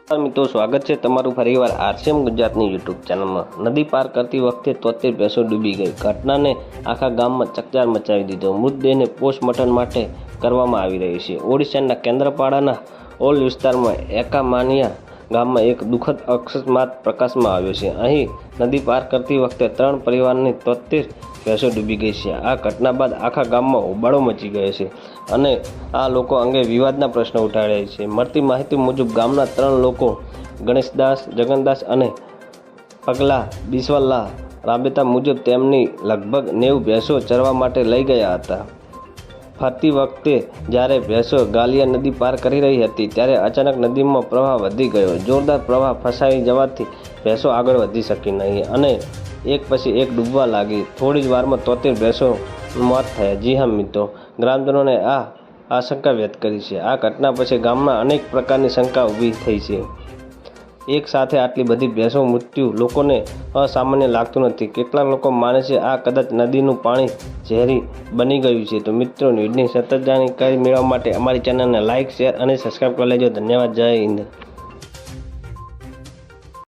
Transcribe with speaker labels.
Speaker 1: મિત્રો સ્વાગત છે તમારું ફરીવાર આરસીએમ ગુજરાતની યુટ્યુબ ચેનલમાં। નદી પાર કરતી વખતે 73 ભેંસો ડૂબી ગઈ। ઘટનાને આખા ગામમાં ચકચાર મચાવી દીધો। મૃતદેહને પોસ્ટમોર્ટમ માટે કરવામાં આવી રહી છે। ઓડિશાના કેન્દ્રપાડાના ઓલ વિસ્તારમાં એકામાનિયા ગામમાં એક દુઃખદ અકસ્માત પ્રકાશમાં આવ્યો છે। અહીં નદી પાર કરતી વખતે 3 પરિવારની 73 ભેંસો ડૂબી ગઈ છે। આ ઘટના બાદ આખા ગામમાં હોબાળો મચી ગયો છે અને આ લોકો અંગે વિવાદના પ્રશ્નો ઉઠાડ્યા છે। મળતી માહિતી મુજબ ગામના 3 લોકો ગણેશદાસ, જગનદાસ અને પગલા બિસ્વાલા રાબેતા મુજબ તેમની લગભગ 90 ભેંસો ચરવા માટે લઈ ગયા હતા। ફરતી વખતે જ્યારે ભેંસો ગાલિયા નદી પાર કરી રહી હતી ત્યારે અચાનક નદીમાં પ્રવાહ વધી ગયો। જોરદાર પ્રવાહ ફસાઈ જવાથી ભેંસો આગળ વધી શકી નહીં અને એક પછી એક ડૂબવા લાગી। થોડી જ વારમાં 73 ભેંસો મોત થયા। જી હા મિત્રો, ગ્રામજનોને આ આશંકા વ્યક્ત કરી છે। આ ઘટના પછી ગામમાં અનેક પ્રકારની શંકા ઊભી થઈ છે। એક સાથે આટલી બધી ભેંસો મૃત્યુ લોકોને અસામાન્ય લાગતું નથી। કેટલાક લોકો માને છે આ કદાચ નદીનું પાણી ઝેરી બની ગયું છે। તો મિત્રો, ન્યૂઝની સતત જાણકારી મેળવવા માટે અમારી ચેનલને લાઇક, શેર અને સબસ્ક્રાઈબ કરી લેજો। ધન્યવાદ। જય હિન્દ।